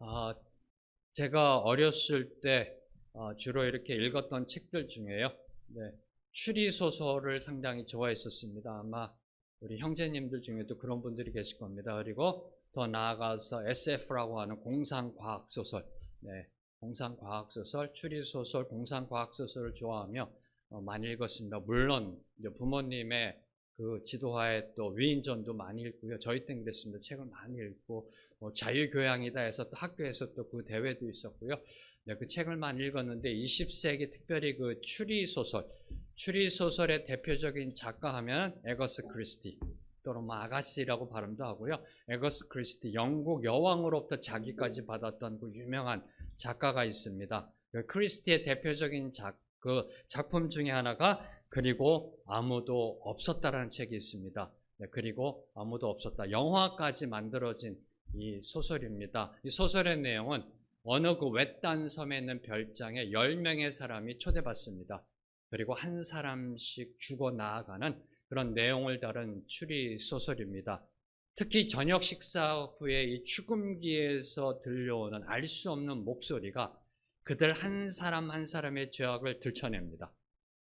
아, 제가 어렸을 때 주로 이렇게 읽었던 책들 중에요. 네, 추리소설을 상당히 좋아했었습니다. 아마 우리 형제님들 중에도 그런 분들이 계실 겁니다. 그리고 더 나아가서 SF라고 하는 공상과학소설, 네, 공상과학소설, 추리소설, 공상과학소설을 좋아하며 많이 읽었습니다. 물론 이제 부모님의 그 지도하에 또 위인전도 많이 읽고요. 저희 땐 그랬습니다. 책을 많이 읽고 자유교양이다 해서 또 학교에서 또 그 대회도 있었고요. 네, 그 책을 많이 읽었는데 20세기 특별히 그 추리소설의 대표적인 작가 하면 에거스 크리스티 또는 뭐 아가씨라고 발음도 하고요. 에거스 크리스티, 영국 여왕으로부터 자기까지 받았던 그 유명한 작가가 있습니다. 그 크리스티의 대표적인 그 작품 중에 하나가 그리고 아무도 없었다라는 책이 있습니다. 네, 그리고 아무도 없었다. 영화까지 만들어진 이 소설입니다. 이 소설의 내용은 어느 그 외딴 섬에 있는 별장에 10명의 사람이 초대받습니다. 그리고 한 사람씩 죽어 나아가는 그런 내용을 다룬 추리 소설입니다. 특히 저녁 식사 후에 이 죽음기에서 들려오는 알 수 없는 목소리가 그들 한 사람 한 사람의 죄악을 들춰냅니다.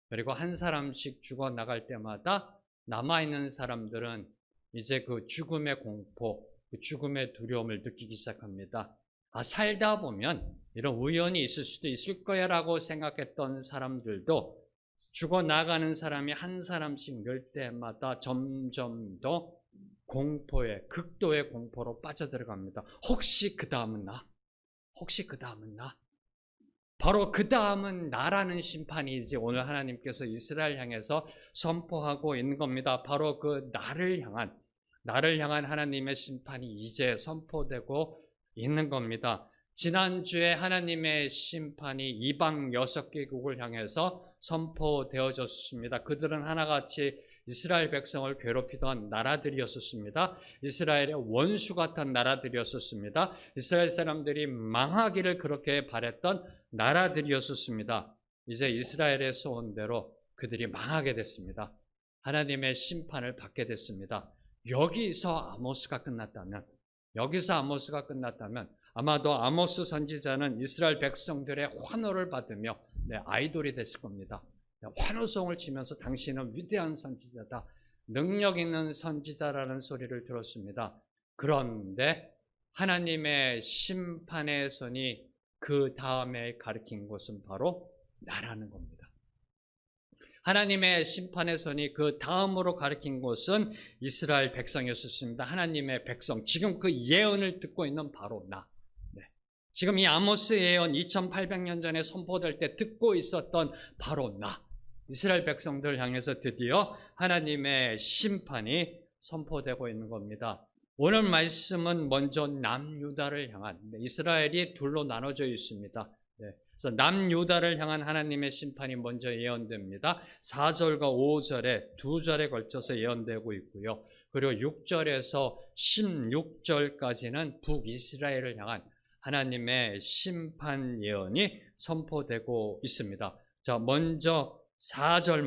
그리고 한 사람씩 죽어 나갈 때마다 남아있는 사람들은 이제 그 죽음의 공포, 그 죽음의 두려움을 느끼기 시작합니다. 살다 보면 이런 우연이 있을 수도 있을 거야 라고 생각했던 사람들도 죽어 나가는 사람이 한 사람씩 늘 때마다 점점 더 극도의 공포로 빠져들어갑니다. 혹시 그 다음은 나? 혹시 그 다음은 나? 바로 그 다음은 나라는 심판이 이제 오늘 하나님께서 이스라엘 향해서 선포하고 있는 겁니다. 바로 그 나를 향한 하나님의 심판이 이제 선포되고 있는 겁니다. 지난주에 하나님의 심판이 이방 6개국을 향해서 선포되어졌습니다. 그들은 하나같이 이스라엘 백성을 괴롭히던 나라들이었습니다. 이스라엘의 원수 같은 나라들이었습니다. 이스라엘 사람들이 망하기를 그렇게 바랬던 나라들이었습니다. 이제 이스라엘의 소원대로 그들이 망하게 됐습니다. 하나님의 심판을 받게 됐습니다. 여기서 아모스가 끝났다면 아마도 아모스 선지자는 이스라엘 백성들의 환호를 받으며 아이돌이 됐을 겁니다. 환호성을 치면서 당신은 위대한 선지자다, 능력 있는 선지자라는 소리를 들었습니다. 그런데 하나님의 심판의 손이 그 다음에 가리킨 것은 바로 나라는 겁니다. 하나님의 심판의 손이 그 다음으로 가리킨 것은 이스라엘 백성이었습니다. 하나님의 백성, 지금 그 예언을 듣고 있는 바로 나. 지금 이 아모스 예언 2800년 전에 선포될 때 듣고 있었던 바로 나. 이스라엘 백성들 향해서 드디어 하나님의 심판이 선포되고 있는 겁니다. 오늘 말씀은 먼저 남유다를 향한, 이스라엘이 둘로 나눠져 있습니다. 그래서 남유다를 향한 하나님의 심판이 먼저 예언됩니다. 4절과 5절에 두 절에 걸쳐서 예언되고 있고요. 그리고 6절에서 16절까지는 북이스라엘을 향한 하나님의 심판 예언이 선포되고 있습니다. 자, 먼저 4절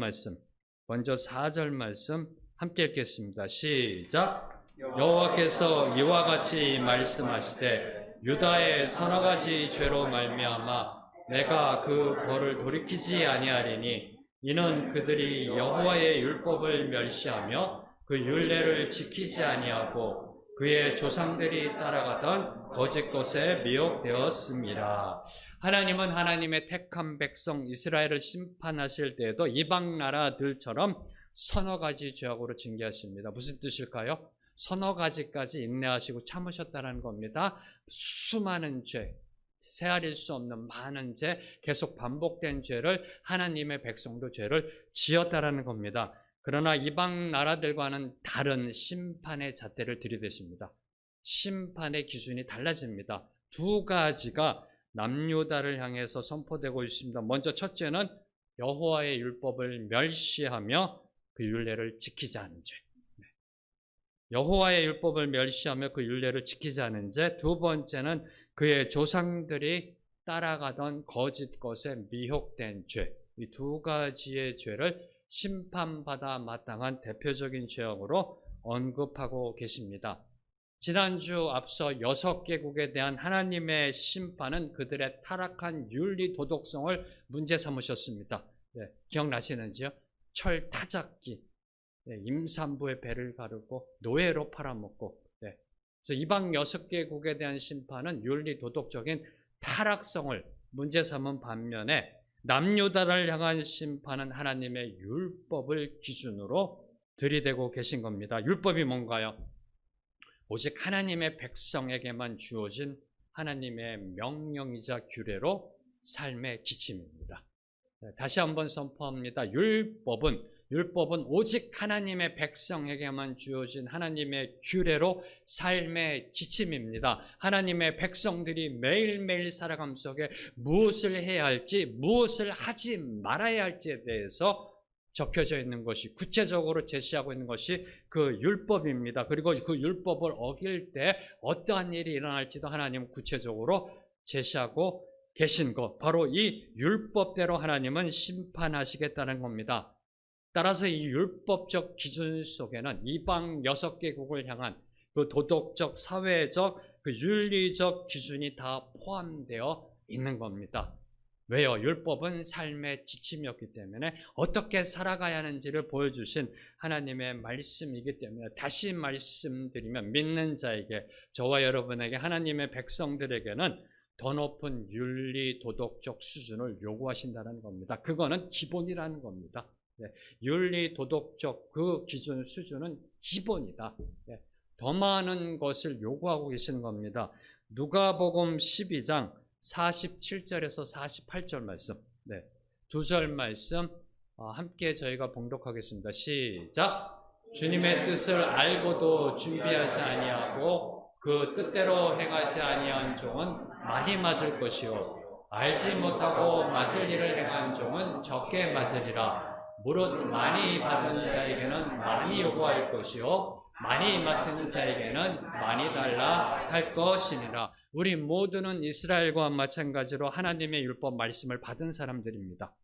말씀 함께 읽겠습니다. 시작. 여호와께서 이와 같이 말씀하시되 유다의 서너 가지 죄로 말미암아 내가 그 벌을 돌이키지 아니하리니 이는 그들이 여호와의 율법을 멸시하며 그 율례를 지키지 아니하고 그의 조상들이 따라가던 거짓 것에 미혹되었습니다. 하나님은 하나님의 택한 백성 이스라엘을 심판하실 때에도 이방 나라들처럼 서너 가지 죄악으로 징계하십니다. 무슨 뜻일까요? 서너 가지까지 인내하시고 참으셨다는 겁니다. 수많은 죄, 세알릴 수 없는 많은 죄, 계속 반복된 죄를 하나님의 백성도 죄를 지었다라는 겁니다. 그러나 이방 나라들과는 다른 심판의 잣대를 들이대십니다. 심판의 기준이 달라집니다. 두 가지가 남유다를 향해서 선포되고 있습니다. 먼저 첫째는 여호와의 율법을 멸시하며 그 율례를 지키지 않은 죄. 여호와의 율법을 멸시하며 그 율례를 지키지 않은 죄. 두 번째는 그의 조상들이 따라가던 거짓 것에 미혹된 죄. 이 두 가지의 죄를 심판받아 마땅한 대표적인 죄악으로 언급하고 계십니다. 지난주 앞서 6개국에 대한 하나님의 심판은 그들의 타락한 윤리 도덕성을 문제 삼으셨습니다. 네, 기억나시는지요? 철 타작기, 네, 임산부의 배를 가르고 노예로 팔아먹고, 네. 그래서 이방 6개국에 대한 심판은 윤리 도덕적인 타락성을 문제 삼은 반면에 남유다를 향한 심판은 하나님의 율법을 기준으로 들이대고 계신 겁니다. 율법이 뭔가요? 오직 하나님의 백성에게만 주어진 하나님의 명령이자 규례로 삶의 지침입니다. 다시 한번 선포합니다. 율법은 오직 하나님의 백성에게만 주어진 하나님의 규례로 삶의 지침입니다. 하나님의 백성들이 매일매일 살아감 속에 무엇을 해야 할지, 무엇을 하지 말아야 할지에 대해서 적혀져 있는 것이, 구체적으로 제시하고 있는 것이 그 율법입니다. 그리고 그 율법을 어길 때 어떠한 일이 일어날지도 하나님은 구체적으로 제시하고 계신 것, 바로 이 율법대로 하나님은 심판하시겠다는 겁니다. 따라서 이 율법적 기준 속에는 이방 6개국을 향한 그 도덕적, 사회적, 그 윤리적 기준이 다 포함되어 있는 겁니다. 왜요? 율법은 삶의 지침이었기 때문에 어떻게 살아가야 하는지를 보여주신 하나님의 말씀이기 때문에, 다시 말씀드리면 믿는 자에게, 저와 여러분에게, 하나님의 백성들에게는 더 높은 윤리 도덕적 수준을 요구하신다는 겁니다. 그거는 기본이라는 겁니다. 네, 윤리 도덕적 그 기준 수준은 기본이다. 네, 더 많은 것을 요구하고 계시는 겁니다. 누가복음 12장 47절에서 48절 말씀, 네, 2절 말씀 함께 저희가 봉독하겠습니다. 시작. 주님의 뜻을 알고도 준비하지 아니하고 그 뜻대로 행하지 아니한 종은 많이 맞을 것이요, 알지 못하고 맞을 일을 행한 종은 적게 맞으리라. 무릇 많이 받은 자에게는 많이 요구할 것이요, 많이 맡은 자에게는 많이 달라 할 것이니라. 우리 모두는 이스라엘과 마찬가지로 하나님의 율법 말씀을 받은 사람들입니다.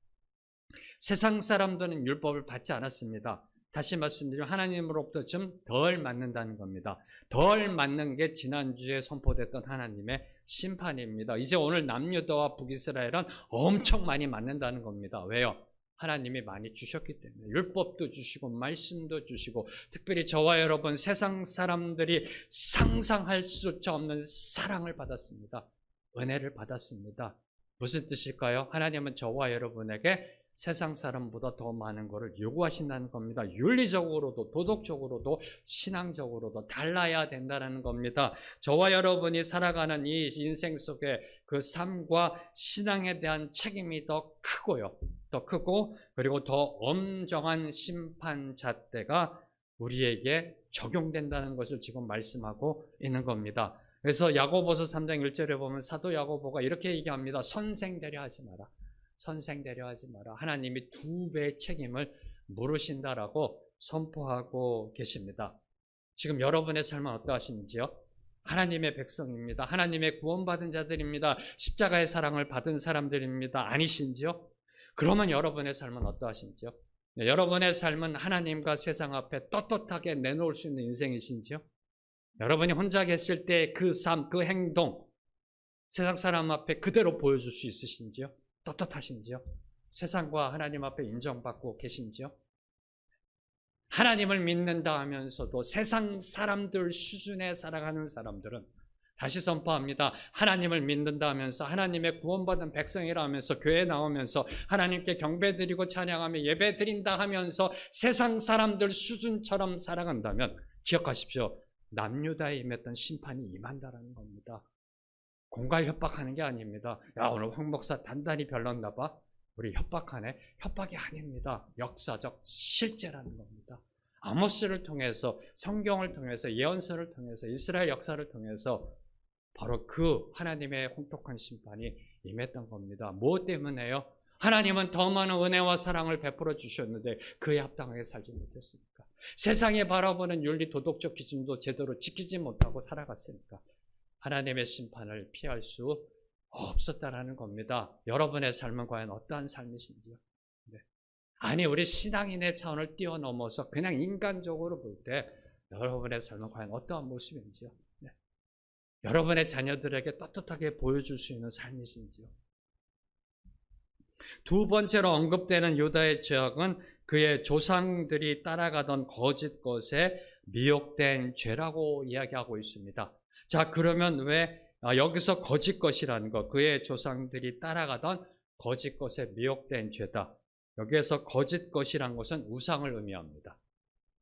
세상 사람들은 율법을 받지 않았습니다. 다시 말씀드리면 하나님으로부터 좀 덜 맞는다는 겁니다. 덜 맞는 게 지난주에 선포됐던 하나님의 심판입니다. 이제 오늘 남유다와 북이스라엘은 엄청 많이 맞는다는 겁니다. 왜요? 하나님이 많이 주셨기 때문에. 율법도 주시고 말씀도 주시고, 특별히 저와 여러분 세상 사람들이 상상할 수조차 없는 사랑을 받았습니다. 은혜를 받았습니다. 무슨 뜻일까요? 하나님은 저와 여러분에게 세상 사람보다 더 많은 것을 요구하신다는 겁니다. 윤리적으로도 도덕적으로도 신앙적으로도 달라야 된다는 겁니다. 저와 여러분이 살아가는 이 인생 속에 그 삶과 신앙에 대한 책임이 더 크고요. 더 크고, 그리고 더 엄정한 심판 잣대가 우리에게 적용된다는 것을 지금 말씀하고 있는 겁니다. 그래서 야고보서 3장 1절에 보면 사도 야고보가 이렇게 얘기합니다. 선생되려 하지 마라. 선생되려 하지 마라. 하나님이 2배의 책임을 물으신다라고 선포하고 계십니다. 지금 여러분의 삶은 어떠하신지요? 하나님의 백성입니다. 하나님의 구원받은 자들입니다. 십자가의 사랑을 받은 사람들입니다. 아니신지요? 그러면 여러분의 삶은 어떠하신지요? 네, 여러분의 삶은 하나님과 세상 앞에 떳떳하게 내놓을 수 있는 인생이신지요? 여러분이 혼자 계실 때 그 삶, 그 행동, 세상 사람 앞에 그대로 보여줄 수 있으신지요? 떳떳하신지요? 세상과 하나님 앞에 인정받고 계신지요? 하나님을 믿는다 하면서도 세상 사람들 수준에 살아가는 사람들은, 다시 선포합니다. 하나님을 믿는다 하면서 하나님의 구원받은 백성이라 하면서 교회 나오면서 하나님께 경배드리고 찬양하며 예배드린다 하면서 세상 사람들 수준처럼 살아간다면 기억하십시오. 남유다에 임했던 심판이 임한다라는 겁니다. 공갈 협박하는 게 아닙니다. 야, 오늘 황 목사 단단히 별렀나 봐. 우리 협박하네. 협박이 아닙니다. 역사적 실제라는 겁니다. 아모스를 통해서, 성경을 통해서, 예언서를 통해서, 이스라엘 역사를 통해서 바로 그 하나님의 혼톡한 심판이 임했던 겁니다. 무엇 때문에요? 하나님은 더 많은 은혜와 사랑을 베풀어 주셨는데 그에 합당하게 살지 못했으니까. 세상에 바라보는 윤리 도덕적 기준도 제대로 지키지 못하고 살아갔으니까 하나님의 심판을 피할 수 없었다라는 겁니다. 여러분의 삶은 과연 어떠한 삶이신지요? 네. 아니, 우리 신앙인의 차원을 뛰어넘어서 그냥 인간적으로 볼 때 여러분의 삶은 과연 어떠한 모습인지요? 여러분의 자녀들에게 떳떳하게 보여줄 수 있는 삶이신지요? 두 번째로 언급되는 유다의 죄악은 그의 조상들이 따라가던 거짓 것에 미혹된 죄라고 이야기하고 있습니다. 자, 그러면 왜 여기서 거짓 것이라는 것, 그의 조상들이 따라가던 거짓 것에 미혹된 죄다. 여기에서 거짓 것이란 것은 우상을 의미합니다.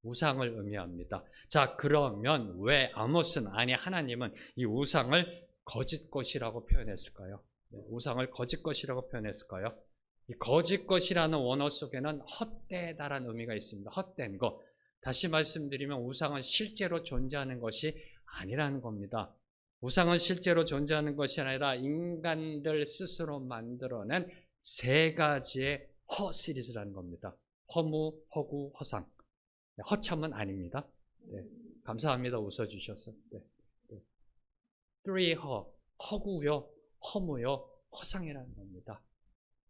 우상을 의미합니다. 자, 그러면 왜 아모스는, 아니 하나님은 이 우상을 거짓 것이라고 표현했을까요? 우상을 거짓 것이라고 표현했을까요? 이 거짓 것이라는 원어 속에는 헛되다라는 의미가 있습니다. 헛된 것. 다시 말씀드리면 우상은 실제로 존재하는 것이 아니라는 겁니다. 우상은 실제로 존재하는 것이 아니라 인간들 스스로 만들어낸 세 가지의 허 시리즈라는 겁니다. 허무, 허구, 허상. 허참은 아닙니다. 네, 감사합니다. 웃어주셔서. 네, 네. Three 허구요, 허무요, 허상이라는 겁니다.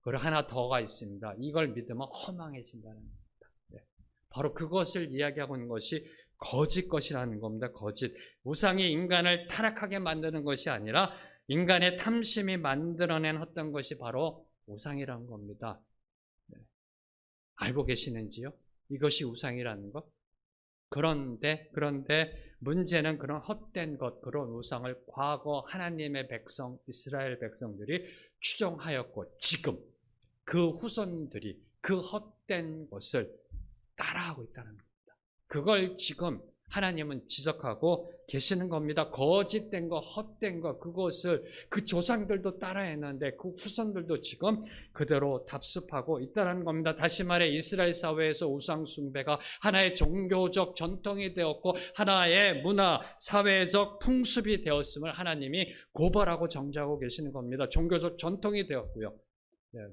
그리고 하나 더가 있습니다. 이걸 믿으면 허망해진다는 겁니다. 네. 바로 그것을 이야기하고 있는 것이 거짓 것이라는 겁니다. 거짓. 우상이 인간을 타락하게 만드는 것이 아니라 인간의 탐심이 만들어낸 어떤 것이 바로 우상이라는 겁니다. 네. 알고 계시는지요? 이것이 우상이라는 것? 그런데 문제는 그런 헛된 것, 그런 우상을 과거 하나님의 백성, 이스라엘 백성들이 추종하였고 지금 그 후손들이 그 헛된 것을 따라하고 있다는 겁니다. 그걸 지금 하나님은 지적하고 계시는 겁니다. 거짓된 것, 헛된 것, 그것을 그 조상들도 따라했는데 그 후손들도 지금 그대로 답습하고 있다는 겁니다. 다시 말해 이스라엘 사회에서 우상 숭배가 하나의 종교적 전통이 되었고 하나의 문화, 사회적 풍습이 되었음을 하나님이 고발하고 정죄하고 계시는 겁니다. 종교적 전통이 되었고요.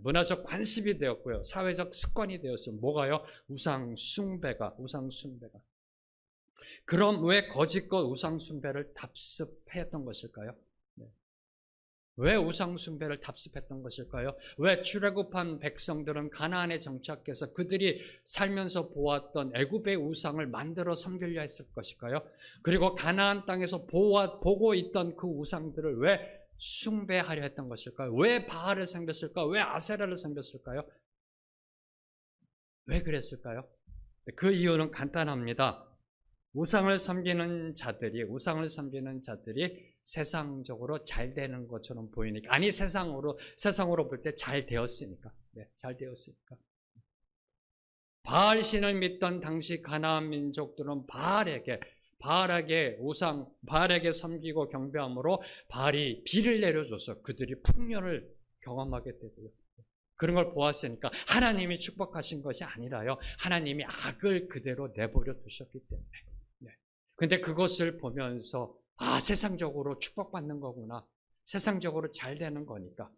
문화적 관습이 되었고요. 사회적 습관이 되었어요. 뭐가요? 우상 숭배가. 그럼 왜 거짓것 우상 숭배를 답습했던 것일까요? 왜 우상 숭배를 답습했던 것일까요? 왜 출애굽한 백성들은 가나안에 정착해서 그들이 살면서 보았던 애굽의 우상을 만들어 섬기려 했을 것일까요? 그리고 가나안 땅에서 보고 있던 그 우상들을 왜 숭배하려 했던 것일까요? 왜 바알을 섬겼을까요? 왜 아세라를 섬겼을까요? 왜 그랬을까요? 그 이유는 간단합니다. 우상을 섬기는 자들이 세상적으로 잘 되는 것처럼 보이니까, 아니 세상으로 볼 때 잘 되었으니까. 잘 되었으니까. 바알 신을 믿던 당시 가나안 민족들은 바알에게 섬기고 경배함으로 바알이 비를 내려줘서 그들이 풍요를 경험하게 되고요. 그런 걸 보았으니까 하나님이 축복하신 것이 아니라요. 하나님이 악을 그대로 내버려 두셨기 때문에. 근데 그것을 보면서 세상적으로 축복받는 거구나. 세상적으로 잘 되는 거니까.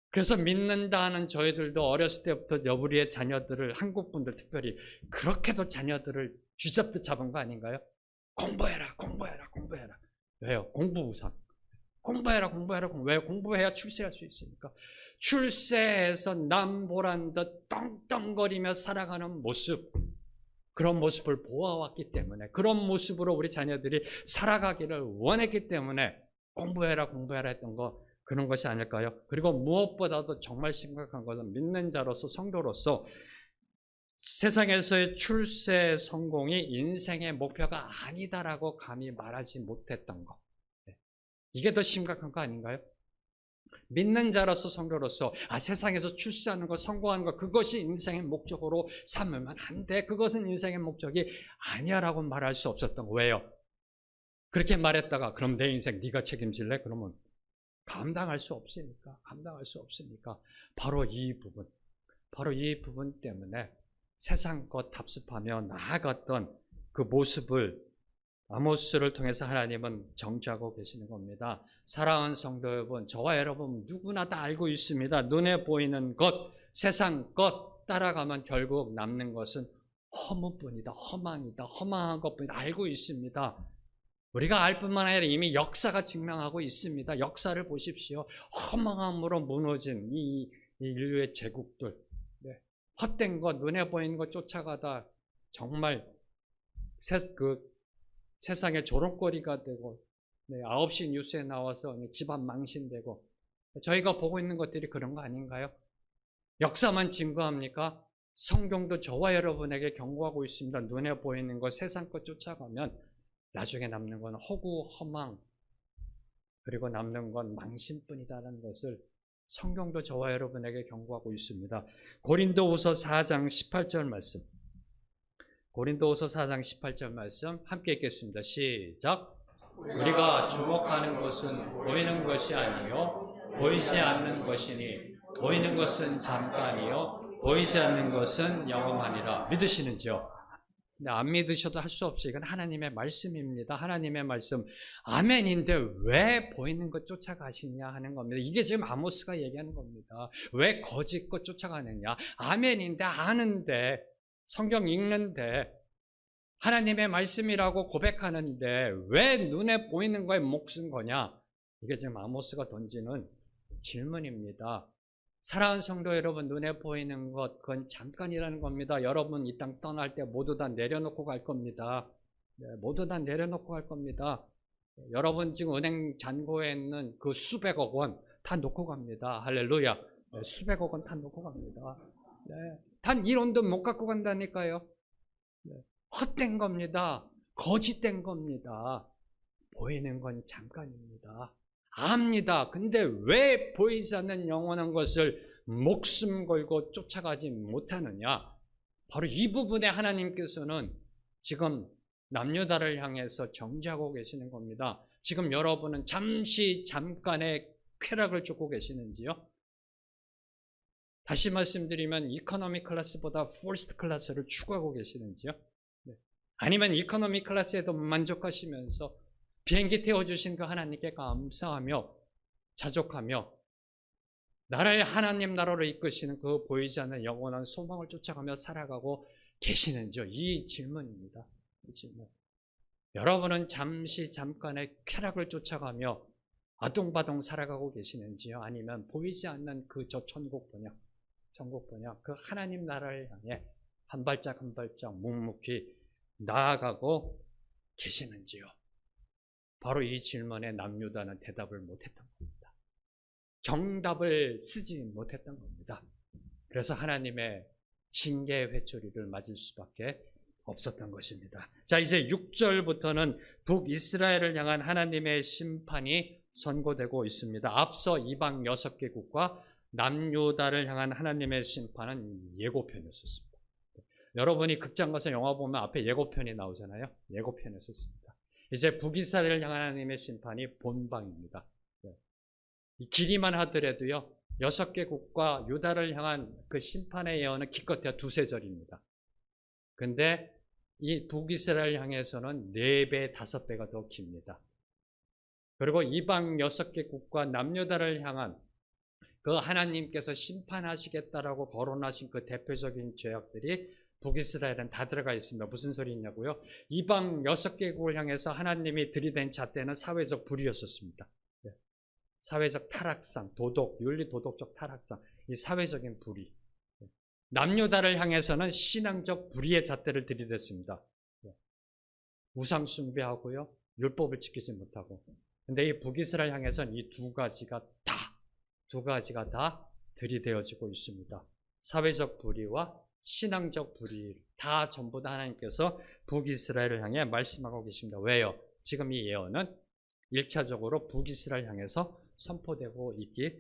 그래서 믿는다 하는 저희들도 어렸을 때부터 우리의 자녀들을, 한국 분들 특별히 그렇게도 자녀들을 쥐잡듯 잡은 거 아닌가요? 공부해라. 왜요? 공부 우상. 공부해라. 왜? 공부해야 출세할 수 있으니까. 출세해서 남 보란 듯 떵떵거리며 살아가는 모습, 그런 모습을 보아왔기 때문에, 그런 모습으로 우리 자녀들이 살아가기를 원했기 때문에 공부해라 했던 거, 그런 것이 아닐까요? 그리고 무엇보다도 정말 심각한 것은 믿는 자로서, 성도로서 세상에서의 출세 성공이 인생의 목표가 아니다라고 감히 말하지 못했던 것, 이게 더 심각한 거 아닌가요? 믿는 자로서, 성도로서 세상에서 출세하는 것, 성공하는 것, 그것이 인생의 목적으로 삼으면 안 돼. 그것은 인생의 목적이 아니야라고 말할 수 없었던 거. 왜요? 그렇게 말했다가 그럼 내 인생 네가 책임질래? 그러면 감당할 수 없으니까. 바로 이 부분 때문에 세상껏 답습하며 나아갔던 그 모습을 아모스를 통해서 하나님은 정죄하고 계시는 겁니다. 사랑하는 성도 여러분, 저와 여러분 누구나 다 알고 있습니다. 눈에 보이는 것, 세상 것 따라가면 결국 남는 것은 허무뿐이다. 허망한 것뿐이다. 알고 있습니다. 우리가 알 뿐만 아니라 이미 역사가 증명하고 있습니다. 역사를 보십시오. 허망함으로 무너진 이 인류의 제국들, 헛된 것, 눈에 보이는 것 쫓아가다 정말 세상의 조롱거리가 되고 네, 9시 뉴스에 나와서 집안 망신되고 저희가 보고 있는 것들이 그런 거 아닌가요? 역사만 증거합니까? 성경도 저와 여러분에게 경고하고 있습니다. 눈에 보이는 것, 세상 것 쫓아가면 나중에 남는 건 허구, 허망, 그리고 남는 건 망신뿐이다라는 것을 성경도 저와 여러분에게 경고하고 있습니다. 고린도후서 4장 18절 말씀. 고린도후서 4장 18절 말씀 함께 읽겠습니다. 시작. 우리가 주목하는 것은 보이는 것이 아니요 보이지 않는 것이니 보이는 것은 잠깐이요 보이지 않는 것은 영원하니라. 믿으시는지요? 안 믿으셔도 할 수 없어요. 이건 하나님의 말씀입니다. 하나님의 말씀. 아멘인데 왜 보이는 것 쫓아가시냐 하는 겁니다. 이게 지금 아모스가 얘기하는 겁니다. 왜 거짓 것 쫓아가느냐. 아멘인데 아는데 성경 읽는데 하나님의 말씀이라고 고백하는데 왜 눈에 보이는 거에 목숨 거냐. 이게 지금 아모스가 던지는 질문입니다. 사랑하는 성도 여러분, 눈에 보이는 것 그건 잠깐이라는 겁니다. 여러분 이 땅 떠날 때 모두 다 내려놓고 갈 겁니다. 네, 모두 다 내려놓고 갈 겁니다. 여러분 지금 은행 잔고에 있는 그 수백억 원 다 놓고 갑니다. 할렐루야. 네, 수백억 원 다 놓고 갑니다. 네, 단 1원도 못 갖고 간다니까요. 네, 헛된 겁니다. 거짓된 겁니다. 보이는 건 잠깐입니다. 압니다. 근데 왜 보이지 않는 영원한 것을 목숨 걸고 쫓아가지 못하느냐? 바로 이 부분에 하나님께서는 지금 남유다를 향해서 정죄하고 계시는 겁니다. 지금 여러분은 잠깐의 쾌락을 쫓고 계시는지요? 다시 말씀드리면 이코노미 클래스보다 퍼스트 클래스를 추구하고 계시는지요? 네. 아니면 이코노미 클래스에도 만족하시면서 비행기 태워주신 그 하나님께 감사하며 자족하며 나라의 하나님 나라로 이끄시는 그 보이지 않는 영원한 소망을 쫓아가며 살아가고 계시는지요? 이 질문입니다. 이 질문. 여러분은 잠깐의 쾌락을 쫓아가며 아동바동 살아가고 계시는지요? 아니면 보이지 않는 그 저 천국 번역 그 하나님 나라를 향해 한 발짝 한 발짝 묵묵히 나아가고 계시는지요? 바로 이 질문에 남유다는 대답을 못했던 겁니다. 정답을 쓰지 못했던 겁니다. 그래서 하나님의 징계의 회초리를 맞을 수밖에 없었던 것입니다. 자, 이제 6절부터는 북이스라엘을 향한 하나님의 심판이 선고되고 있습니다. 앞서 이방 6개국과 남유다를 향한 하나님의 심판은 예고편이었습니다. 여러분이 극장 가서 영화 보면 앞에 예고편이 나오잖아요. 예고편이었습니다. 이제 북이스라엘을 향한 하나님의 심판이 본방입니다. 이 길이만 하더라도요, 6개국과 유다를 향한 그 심판의 예언은 기껏해야 2-3절입니다. 근데 이 북이스라엘 향해서는 4배, 5배가 더 깁니다. 그리고 이방 6개국과 남유다를 향한 그 하나님께서 심판하시겠다라고 거론하신 그 대표적인 죄악들이 북이스라엘은 다 들어가 있습니다. 무슨 소리냐고요? 이방 6개국을 향해서 하나님이 들이댄 잣대는 사회적 불의였었습니다. 사회적 타락상, 윤리 도덕적 타락상, 이 사회적인 불의. 남유다를 향해서는 신앙적 불의의 잣대를 들이댔습니다. 우상 숭배하고요, 율법을 지키지 못하고. 근데 이 북이스라엘 향해서는 이 두 가지가 다 들이대어지고 있습니다. 사회적 불의와 신앙적 불의 다 전부 다 하나님께서 북이스라엘을 향해 말씀하고 계십니다. 왜요? 지금 이 예언은 1차적으로 북이스라엘 향해서 선포되고 있기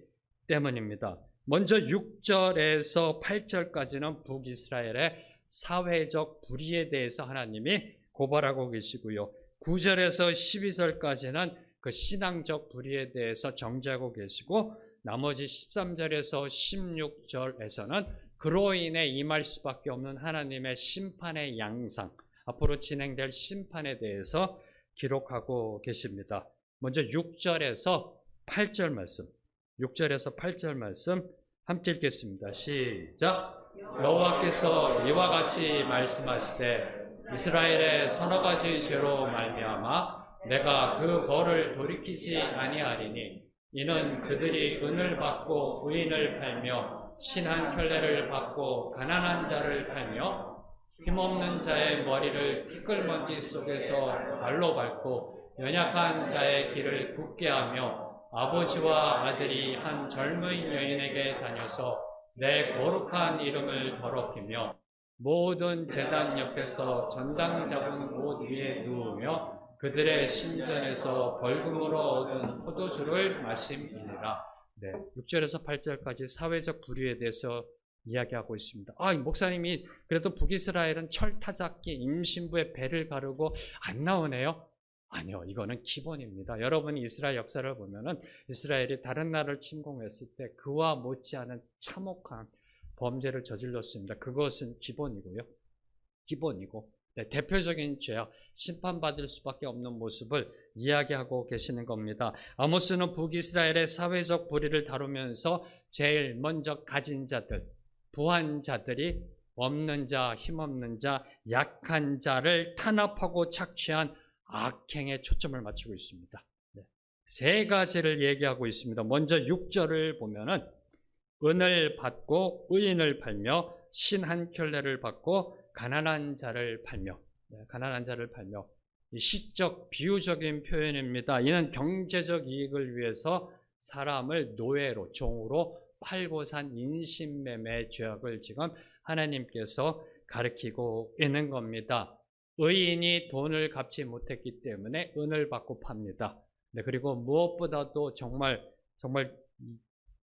때문입니다. 먼저 6절에서 8절까지는 북이스라엘의 사회적 불의에 대해서 하나님이 고발하고 계시고요. 9절에서 12절까지는 그 신앙적 불의에 대해서 정죄하고 계시고, 나머지 13절에서 16절에서는 그로 인해 임할 수밖에 없는 하나님의 심판의 양상, 앞으로 진행될 심판에 대해서 기록하고 계십니다. 먼저 6절에서 8절 말씀, 6절에서 8절 말씀 함께 읽겠습니다. 시작. 여호와께서 이와 같이 말씀하시되 이스라엘의 서너 가지 죄로 말미암아 내가 그 벌을 돌이키지 아니하리니 이는 그들이 은을 받고 의인을 팔며 신한 켤레를 받고 가난한 자를 팔며 힘없는 자의 머리를 티끌먼지 속에서 발로 밟고 연약한 자의 길을 굳게 하며 아버지와 아들이 한 젊은 여인에게 다녀서 내 거룩한 이름을 더럽히며 모든 제단 옆에서 전당 잡은 옷 위에 누우며 그들의 신전에서 벌금으로 얻은 포도주를 마심이니라. 네, 6절에서 8절까지 사회적 불의에 대해서 이야기하고 있습니다. 목사님이 그래도 북이스라엘은 철타잡기 임신부의 배를 가르고 안 나오네요. 아니요, 이거는 기본입니다. 여러분이 이스라엘 역사를 보면은 이스라엘이 다른 나라를 침공했을 때 그와 못지않은 참혹한 범죄를 저질렀습니다. 그것은 기본이고요. 기본이고, 네, 대표적인 죄악, 심판받을 수밖에 없는 모습을 이야기하고 계시는 겁니다. 아모스는 북이스라엘의 사회적 불의를 다루면서 제일 먼저 가진 자들, 부한 자들이 없는 자, 힘없는 자, 약한 자를 탄압하고 착취한 악행에 초점을 맞추고 있습니다. 네. 세 가지를 얘기하고 있습니다. 먼저 6절을 보면은 은을 받고 의인을 팔며 신 한 켤레를 받고 가난한 자를 팔며, 가난한 자를 팔며, 이 시적 비유적인 표현입니다. 이는 경제적 이익을 위해서 사람을 노예로, 종으로 팔고 산 인신매매 죄악을 지금 하나님께서 가리키고 있는 겁니다. 의인이 돈을 갚지 못했기 때문에 은을 받고 팝니다. 그리고 무엇보다도 정말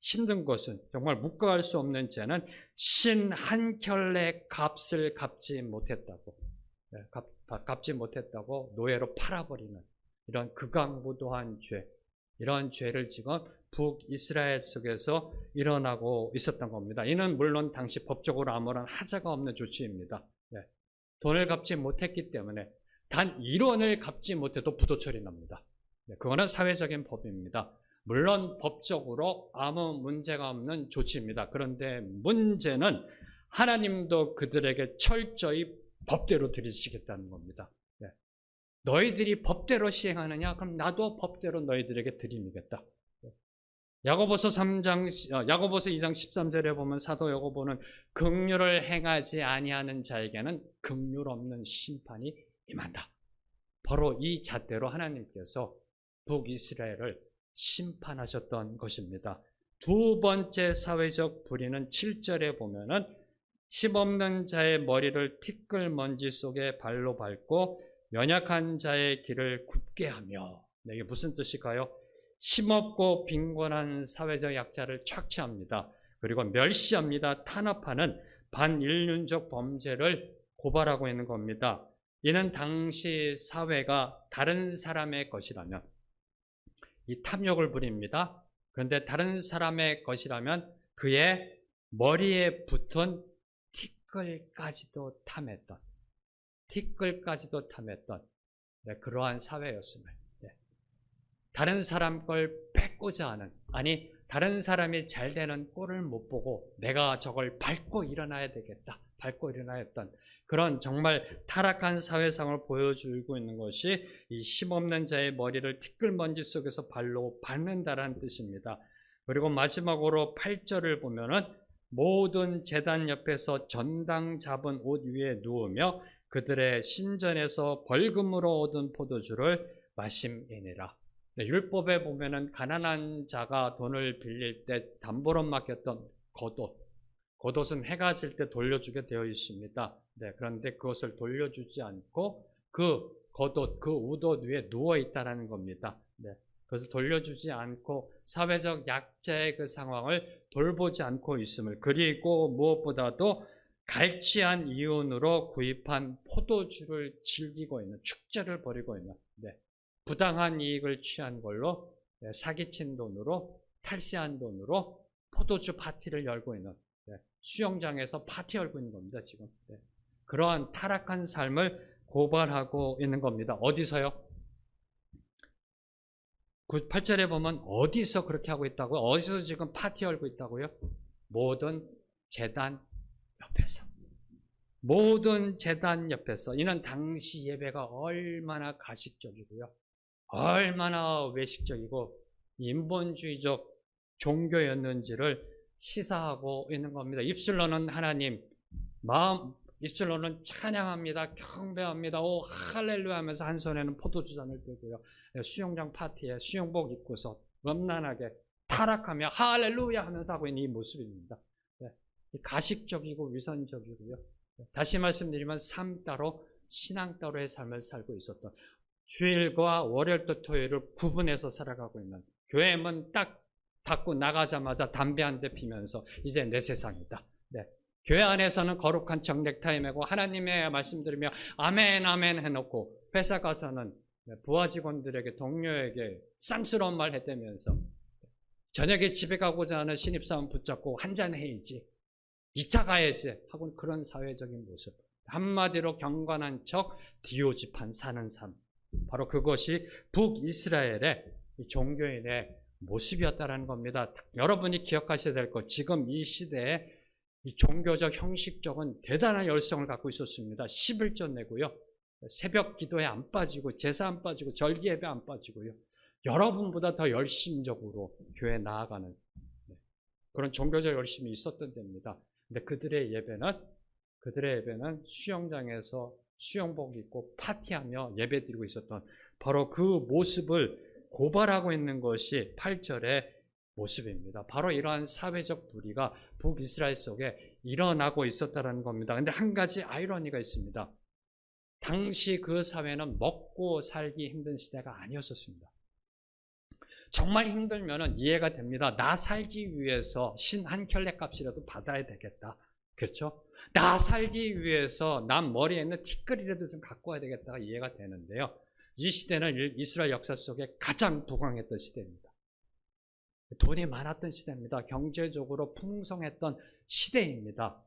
힘든 것은, 정말 묵과할 수 없는 죄는 신 한 켤레 값을 갚지 못했다고, 갚지 못했다고 노예로 팔아버리는 이런 극악무도한 죄, 이런 죄를 지금 북이스라엘 속에서 일어나고 있었던 겁니다. 이는 물론 당시 법적으로 아무런 하자가 없는 조치입니다. 돈을 갚지 못했기 때문에 단 1원을 갚지 못해도 부도처리 납니다. 그거는 사회적인 법입니다. 물론 법적으로 아무 문제가 없는 조치입니다. 그런데 문제는 하나님도 그들에게 철저히 법대로 들이시겠다는 겁니다. 너희들이 법대로 시행하느냐? 그럼 나도 법대로 너희들에게 들이미겠다. 야고보서 2장 13절에 보면 사도 야고보는 긍휼을 행하지 아니하는 자에게는 긍휼 없는 심판이 임한다. 바로 이 잣대로 하나님께서 북이스라엘을 심판하셨던 것입니다. 두 번째 사회적 불의는 7절에 보면은 힘없는 자의 머리를 티끌먼지 속에 발로 밟고 연약한 자의 길을 굽게 하며, 이게 무슨 뜻일까요? 힘없고 빈곤한 사회적 약자를 착취합니다. 그리고 멸시합니다. 탄압하는 반인륜적 범죄를 고발하고 있는 겁니다. 이는 당시 사회가 다른 사람의 것이라면 이 탐욕을 부립니다. 그런데 다른 사람의 것이라면 그의 머리에 붙은 티끌까지도 탐했던 그러한 사회였음을, 다른 사람 걸 뺏고자 하는, 아니 다른 사람이 잘 되는 꼴을 못 보고 내가 저걸 밟고 일어나야 되겠다, 밟고 일어나야 했던 그런 정말 타락한 사회상을 보여주고 있는 것이 이 힘없는 자의 머리를 티끌먼지 속에서 발로 밟는다라는 뜻입니다. 그리고 마지막으로 8절을 보면은 모든 제단 옆에서 전당 잡은 옷 위에 누우며 그들의 신전에서 벌금으로 얻은 포도주를 마심이니라. 율법에 보면은 가난한 자가 돈을 빌릴 때 담보로 맡겼던 겉옷은 해가 질 때 돌려주게 되어 있습니다. 그런데 그것을 돌려주지 않고 그 겉옷, 그 웃옷 위에 누워 있다라는 겁니다. 그것을 돌려주지 않고 사회적 약자의 그 상황을 돌보지 않고 있음을, 그리고 무엇보다도 갈취한 이윤으로 구입한 포도주를 즐기고 있는, 축제를 벌이고 있는, 부당한 이익을 취한 걸로 사기친 돈으로, 탈세한 돈으로 포도주 파티를 열고 있는, 수영장에서 파티 열고 있는 겁니다, 지금. 그러한 타락한 삶을 고발하고 있는 겁니다. 어디서요? 8절에 보면 어디서 그렇게 하고 있다고요? 어디서 지금 파티 열고 있다고요? 모든 제단 옆에서. 모든 제단 옆에서. 이는 당시 예배가 얼마나 가식적이고요, 얼마나 외식적이고 인본주의적 종교였는지를 시사하고 있는 겁니다. 입술로는 하나님, 입술로는 찬양합니다. 경배합니다. 오 할렐루야 하면서 한 손에는 포도주잔을 들고요. 수영장 파티에 수영복 입고서 음란하게 타락하며 할렐루야 하면서 하고 있는 이 모습입니다. 가식적이고 위선적이고요. 다시 말씀드리면 삶 따로 신앙 따로의 삶을 살고 있었던, 주일과 월요일부터 토요일을 구분해서 살아가고 있는, 교회 문 딱 닫고 나가자마자 담배 한 대 피면서 이제 내 세상이다. 교회 안에서는 거룩한 정넥타이 매고 하나님의 말씀 들으며 아멘 아멘 해놓고, 회사 가서는 부하 직원들에게 동료에게 쌍스러운 말 해대면서 저녁에 집에 가고자 하는 신입사원 붙잡고 한잔 해야지, 2차 가야지 하고, 그런 사회적인 모습, 한마디로 경건한 척 디오지판 사는 삶, 바로 그것이 북이스라엘의 종교인의 모습이었다는 겁니다. 여러분이 기억하셔야 될 것, 지금 이 시대에 이 종교적 형식적은 대단한 열성을 갖고 있었습니다. 11조 내고요, 새벽 기도에 안 빠지고, 제사 안 빠지고, 절기 예배 안 빠지고요, 여러분보다 더 열심적으로 교회에 나아가는 그런 종교적 열심이 있었던 때입니다. 근데 그들의 예배는 수영장에서 수영복 입고 파티하며 예배드리고 있었던 바로 그 모습을 고발하고 있는 것이 8절의 모습입니다. 바로 이러한 사회적 불의가 북이스라엘 속에 일어나고 있었다는 겁니다. 근데 한 가지 아이러니가 있습니다. 당시 그 사회는 먹고 살기 힘든 시대가 아니었었습니다. 정말 힘들면 이해가 됩니다. 나 살기 위해서 신 한 켤레 값이라도 받아야 되겠다. 그렇죠? 나 살기 위해서 남 머리에 있는 티끌이라도 좀 갖고 와야 되겠다가 이해가 되는데요. 이 시대는 이스라엘 역사 속에 가장 부강했던 시대입니다. 돈이 많았던 시대입니다. 경제적으로 풍성했던 시대입니다.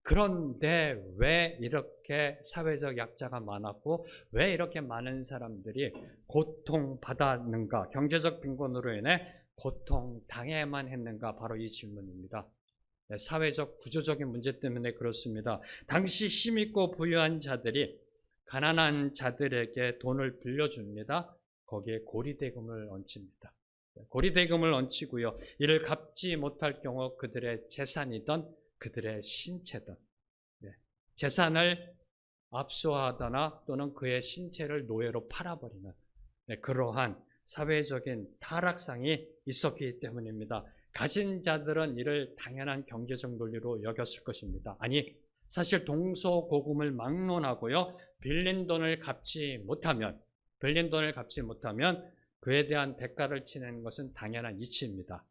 그런데 왜 이렇게 사회적 약자가 많았고 왜 이렇게 많은 사람들이 고통받았는가, 경제적 빈곤으로 인해 고통당해야만 했는가, 바로 이 질문입니다. 사회적 구조적인 문제 때문에 그렇습니다. 당시 힘있고 부유한 자들이 가난한 자들에게 돈을 빌려줍니다. 거기에 고리대금을 얹힙니다. 고리대금을 얹히고요, 이를 갚지 못할 경우 그들의 재산이든 그들의 신체든 재산을 압수하거나 또는 그의 신체를 노예로 팔아버리는 그러한 사회적인 타락상이 있었기 때문입니다. 가진 자들은 이를 당연한 경제적 논리로 여겼을 것입니다. 아니, 사실 동서고금을 막론하고요, 빌린 돈을 갚지 못하면 그에 대한 대가를 치르는 것은 당연한 이치입니다.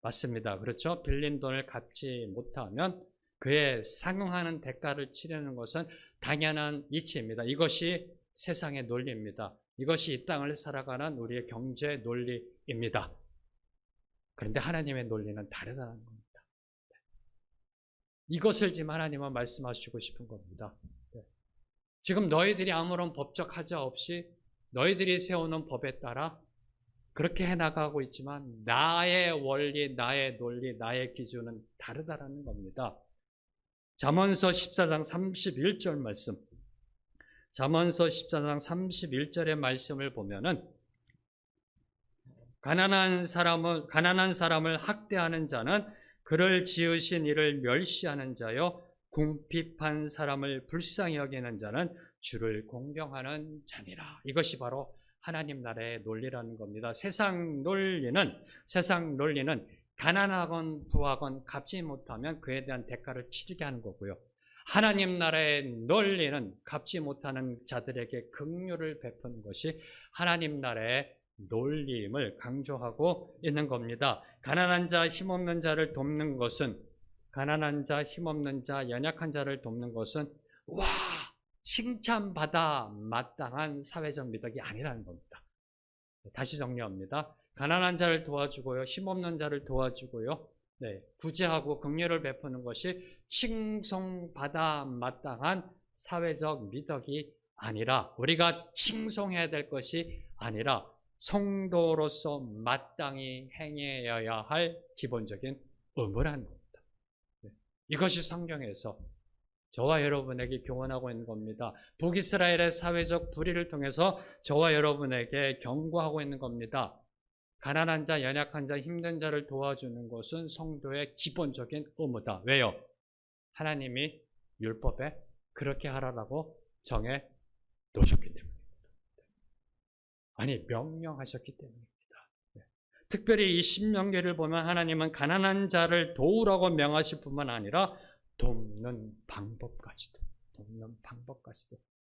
맞습니다. 그렇죠? 빌린 돈을 갚지 못하면 그에 상응하는 대가를 치르는 것은 당연한 이치입니다. 이것이 세상의 논리입니다. 이것이 이 땅을 살아가는 우리의 경제 논리입니다. 그런데 하나님의 논리는 다르다는 겁니다. 이것을 지금 하나님은 말씀하시고 싶은 겁니다. 지금 너희들이 아무런 법적 하자 없이 너희들이 세우는 법에 따라 그렇게 해나가고 있지만 나의 원리, 나의 논리, 나의 기준은 다르다라는 겁니다. 잠언서 14장 31절 말씀, 잠언서 14장 31절의 말씀을 보면은 가난한 사람을 학대하는 자는 그를 지으신 이를 멸시하는 자요, 궁핍한 사람을 불쌍히 여기는 자는 주를 공경하는 자니라. 이것이 바로 하나님 나라의 논리라는 겁니다. 세상 논리는 가난하건 부하건 갚지 못하면 그에 대한 대가를 치르게 하는 거고요. 하나님 나라의 논리는 갚지 못하는 자들에게 긍휼을 베푸는 것이 하나님 나라의 논리임을 강조하고 있는 겁니다. 가난한 자, 힘없는 자를 돕는 것은, 가난한 자, 힘없는 자, 연약한 자를 돕는 것은 와, 칭찬받아 마땅한 사회적 미덕이 아니라는 겁니다. 다시 정리합니다. 가난한 자를 도와주고요, 힘없는 자를 도와주고요, 구제하고 긍휼을 베푸는 것이 칭송받아 마땅한 사회적 미덕이 아니라, 우리가 칭송해야 될 것이 아니라 성도로서 마땅히 행해야 할 기본적인 의무라는 겁니다. 이것이 성경에서 저와 여러분에게 교훈하고 있는 겁니다. 북이스라엘의 사회적 불의를 통해서 저와 여러분에게 경고하고 있는 겁니다. 가난한 자, 연약한 자, 힘든 자를 도와주는 것은 성도의 기본적인 의무다. 왜요? 하나님이 율법에 그렇게 하라라고 정해 놓으셨기 때문입니다. 아니, 명령하셨기 때문입니다. 특별히 이 신명기를 보면 하나님은 가난한 자를 도우라고 명하실 뿐만 아니라 돕는 방법까지도,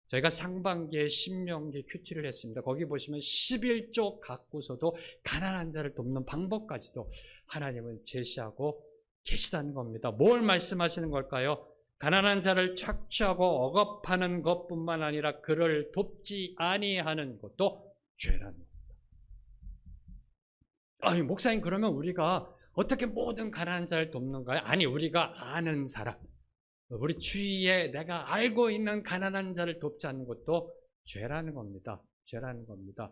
저희가 상반기에 신명기 큐티를 했습니다. 거기 보시면 11조 갖고서도 가난한 자를 돕는 방법까지도 하나님은 제시하고 계시다는 겁니다. 뭘 말씀하시는 걸까요? 가난한 자를 착취하고 억압하는 것뿐만 아니라 그를 돕지 아니하는 것도 죄라는 겁니다. 아니, 목사님, 그러면 우리가 어떻게 모든 가난한 자를 돕는가요? 아니, 우리가 아는 사람, 우리 주위에 내가 알고 있는 가난한 자를 돕지 않는 것도 죄라는 겁니다.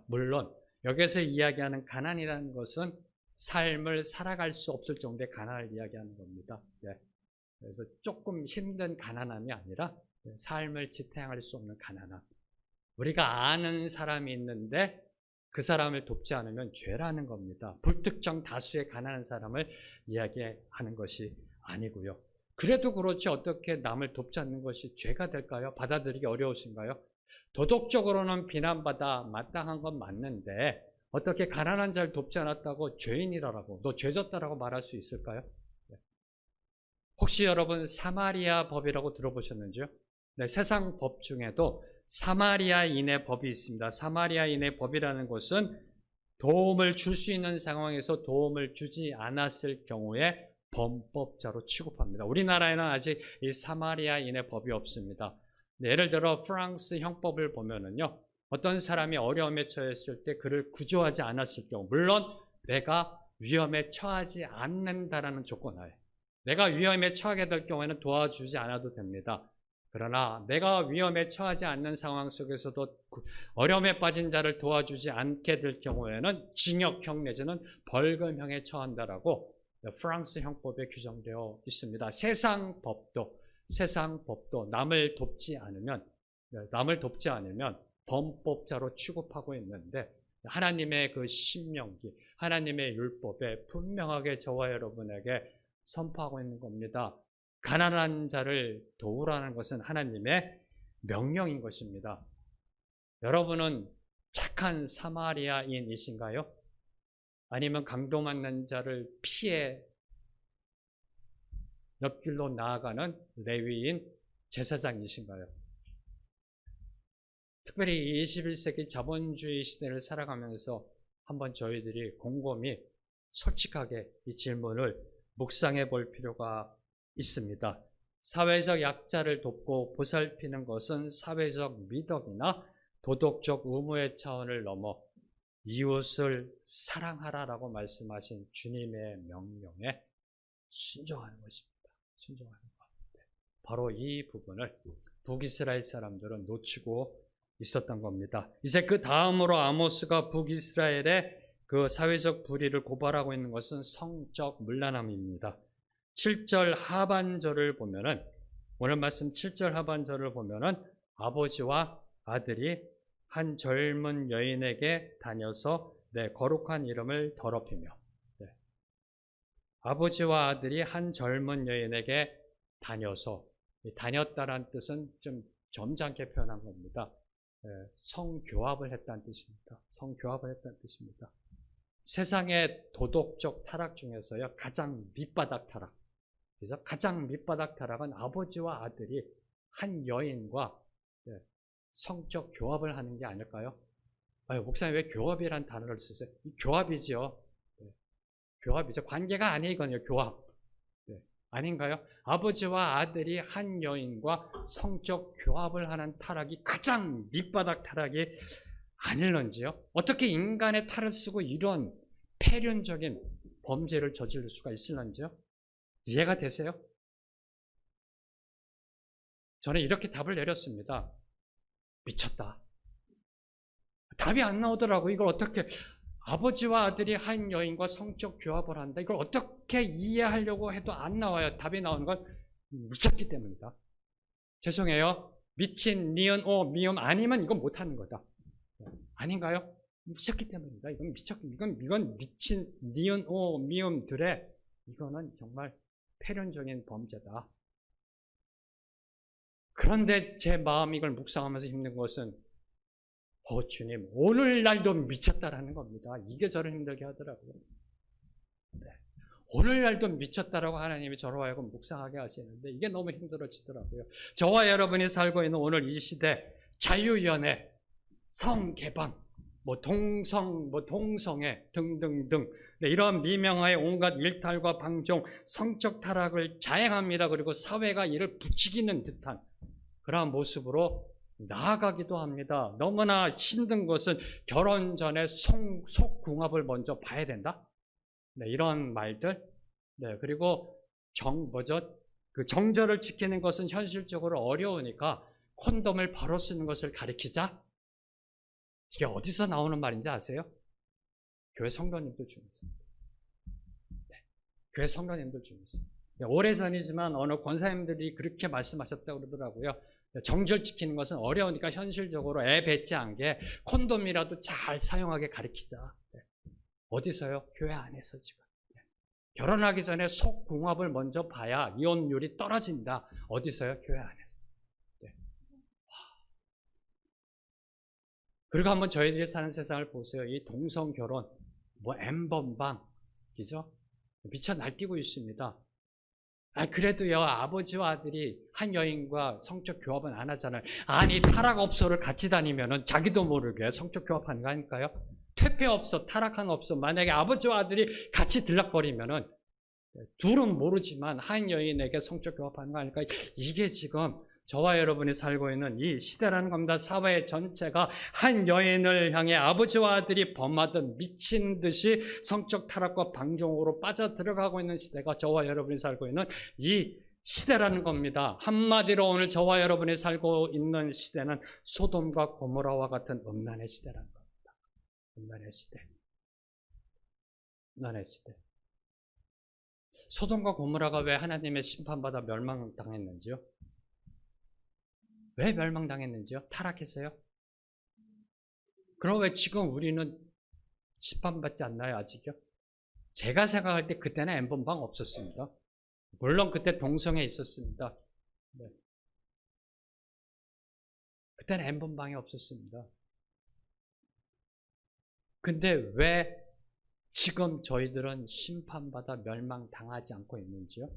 물론 여기서 이야기하는 가난이라는 것은 삶을 살아갈 수 없을 정도의 가난을 이야기하는 겁니다. 그래서 조금 힘든 가난함이 아니라 삶을 지탱할 수 없는 가난함. 우리가 아는 사람이 있는데 그 사람을 돕지 않으면 죄라는 겁니다. 불특정 다수의 가난한 사람을 이야기하는 것이 아니고요. 그래도 그렇지 어떻게 남을 돕지 않는 것이 죄가 될까요? 받아들이기 어려우신가요? 도덕적으로는 비난받아 마땅한 건 맞는데 어떻게 가난한 자를 돕지 않았다고 죄인이라고, 너 죄졌다라고 말할 수 있을까요? 혹시 여러분 사마리아 법이라고 들어보셨는지요? 네, 세상 법 중에도 사마리아인의 법이 있습니다. 사마리아인의 법이라는 것은 도움을 줄 수 있는 상황에서 도움을 주지 않았을 경우에 범법자로 취급합니다. 우리나라에는 아직 이 사마리아인의 법이 없습니다. 예를 들어 프랑스 형법을 보면은요, 어떤 사람이 어려움에 처했을 때 그를 구조하지 않았을 경우, 물론 내가 위험에 처하지 않는다라는 조건 하에, 내가 위험에 처하게 될 경우에는 도와주지 않아도 됩니다. 그러나 내가 위험에 처하지 않는 상황 속에서도 어려움에 빠진 자를 도와주지 않게 될 경우에는 징역형 내지는 벌금형에 처한다라고 프랑스 형법에 규정되어 있습니다. 세상 법도 남을 돕지 않으면 범법자로 취급하고 있는데 하나님의 그 신명기, 하나님의 율법에 분명하게 저와 여러분에게 선포하고 있는 겁니다. 가난한 자를 도우라는 것은 하나님의 명령인 것입니다. 여러분은 착한 사마리아인이신가요? 아니면 강도 맞는 자를 피해 옆길로 나아가는 레위인 제사장이신가요? 특별히 21세기 자본주의 시대를 살아가면서 한번 저희들이 곰곰이 솔직하게 이 질문을 묵상해 볼 필요가 있습니다. 사회적 약자를 돕고 보살피는 것은 사회적 미덕이나 도덕적 의무의 차원을 넘어 이웃을 사랑하라라고 말씀하신 주님의 명령에 순종하는 것입니다. 바로 이 부분을 북이스라엘 사람들은 놓치고 있었던 겁니다. 이제 그 다음으로 아모스가 북이스라엘의 그 사회적 불의를 고발하고 있는 것은 성적 문란함입니다. 7절 하반절을 보면은, 오늘 말씀 7절 하반절을 보면은 아버지와 아들이 한 젊은 여인에게 다녀서 내 거룩한 이름을 더럽히며, 아버지와 아들이 한 젊은 여인에게 다녀서, 다녔다라는 뜻은 좀 점잖게 표현한 겁니다. 성교합을 했다는 뜻입니다. 세상의 도덕적 타락 중에서요, 가장 밑바닥 타락. 그래서 가장 밑바닥 타락은 아버지와 아들이 한 여인과 성적 교합을 하는 게 아닐까요? 목사님 왜 교합이란 단어를 쓰세요? 교합이죠. 교합이죠. 관계가 아니에요, 이건요. 교합. 아닌가요? 아버지와 아들이 한 여인과 성적 교합을 하는 타락이 가장 밑바닥 타락이 아닐런지요? 어떻게 인간의 탈을 쓰고 이런 폐륜적인 범죄를 저지를 수가 있을런지요? 이해가 되세요? 저는 이렇게 답을 내렸습니다. 미쳤다. 답이 안 나오더라고요. 이걸 어떻게, 아버지와 아들이 한 여인과 성적 교합을 한다. 이걸 어떻게 이해하려고 해도 안 나와요. 답이 나오는 건 미쳤기 때문이다. 죄송해요. 미친, 니은, 오, 미음 아니면 이건 못하는 거다. 아닌가요? 미쳤기 때문이다. 이건 미친, 니은, 오, 미음들의 이거는 정말 폐륜적인 범죄다. 그런데 제 마음이 이걸 묵상하면서 힘든 것은 주님, 오늘날도 미쳤다라는 겁니다. 이게 저를 힘들게 하더라고요. 네. 오늘날도 미쳤다라고 하나님이 저로 하여금 묵상하게 하시는데 이게 너무 힘들어지더라고요. 저와 여러분이 살고 있는 오늘 이 시대, 자유연애, 성개방, 동성애 등등등, 네, 이런 미명화의 온갖 일탈과 방종, 성적 타락을 자행합니다. 그리고 사회가 이를 부추기는 듯한 그러한 모습으로 나아가기도 합니다. 너무나 힘든 것은 결혼 전에 속궁합을 먼저 봐야 된다. 네, 이런 말들. 네, 그리고 그 정절을 지키는 것은 현실적으로 어려우니까 콘돔을 바로 쓰는 것을 가리키자. 이게 어디서 나오는 말인지 아세요? 교회 성도님들 중에서. 네, 교회 성도님들 중에서. 네, 오래전이지만 어느 권사님들이 그렇게 말씀하셨다고 그러더라고요. 정절 지키는 것은 어려우니까 현실적으로 애 뱉지 않게 콘돔이라도 잘 사용하게 가르치자. 네. 어디서요? 교회 안에서 지금. 네. 결혼하기 전에 속궁합을 먼저 봐야 이혼율이 떨어진다. 어디서요? 교회 안에서. 네. 그리고 한번 저희들이 사는 세상을 보세요. 이 동성결혼, 엠번방, 그죠? 미쳐 날뛰고 있습니다. 그래도요, 아버지와 아들이 한 여인과 성적 교합은 안 하잖아요. 아니, 타락업소를 같이 다니면은 자기도 모르게 성적 교합하는 거 아닐까요? 퇴폐업소, 타락한 업소, 만약에 아버지와 아들이 같이 들락거리면은 둘은 모르지만 한 여인에게 성적 교합하는 거 아닐까요? 이게 지금 저와 여러분이 살고 있는 이 시대라는 겁니다. 사회 전체가 한 여인을 향해 아버지와 아들이 범하던 미친 듯이 성적 타락과 방종으로 빠져들어가고 있는 시대가 저와 여러분이 살고 있는 이 시대라는 겁니다. 한마디로 오늘 저와 여러분이 살고 있는 시대는 소돔과 고모라와 같은 음란의 시대라는 겁니다. 음란의 시대. 음란의 시대. 소돔과 고모라가 왜 하나님의 심판받아 멸망당했는지요? 왜 멸망당했는지요? 타락했어요? 그럼 왜 지금 우리는 심판받지 않나요, 아직요? 제가 생각할 때 그때는 엠번방 없었습니다. 물론 그때 동성애 있었습니다. 네. 그때는 엠번방이 없었습니다. 근데 왜 지금 저희들은 심판받아 멸망당하지 않고 있는지요?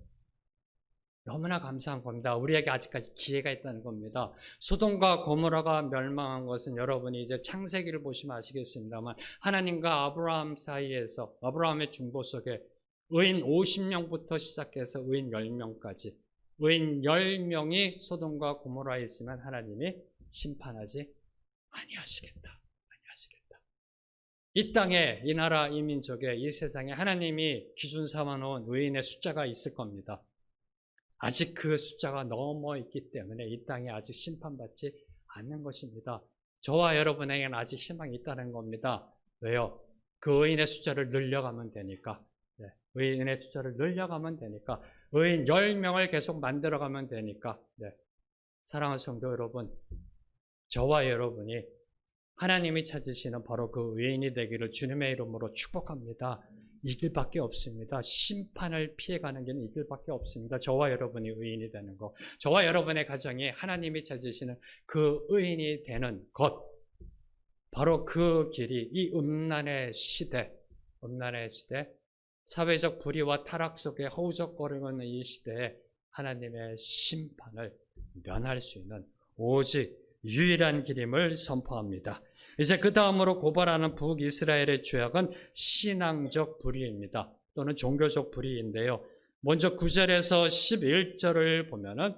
너무나 감사한 겁니다. 우리에게 아직까지 기회가 있다는 겁니다. 소돔과 고모라가 멸망한 것은 여러분이 이제 창세기를 보시면 아시겠습니다만 하나님과 아브라함 사이에서 아브라함의 중보 속에 의인 50명부터 시작해서 의인 10명까지 의인 10명이 소돔과 고모라에 있으면 하나님이 심판하지 아니하시겠다. 이 땅에, 이 나라, 이 민족에, 이 세상에 하나님이 기준 삼아놓은 의인의 숫자가 있을 겁니다. 아직 그 숫자가 넘어 있기 때문에 이 땅에 아직 심판받지 않는 것입니다. 저와 여러분에게는 아직 희망이 있다는 겁니다. 왜요? 그 의인의 숫자를 늘려가면 되니까. 네, 의인의 숫자를 늘려가면 되니까. 의인 10명을 계속 만들어가면 되니까. 네. 사랑하는 성도 여러분, 저와 여러분이 하나님이 찾으시는 바로 그 의인이 되기를 주님의 이름으로 축복합니다. 이 길밖에 없습니다. 심판을 피해가는 길은 이 길밖에 없습니다. 저와 여러분이 의인이 되는 것, 저와 여러분의 가정이 하나님이 찾으시는 그 의인이 되는 것, 바로 그 길이 이 음란의 시대, 사회적 불의와 타락 속에 허우적거리고 있는 이 시대에 하나님의 심판을 면할 수 있는 오직 유일한 길임을 선포합니다. 이제 그 다음으로 고발하는 북이스라엘의 죄악은 신앙적 불의입니다. 또는 종교적 불의인데요. 먼저 9절에서 11절을 보면은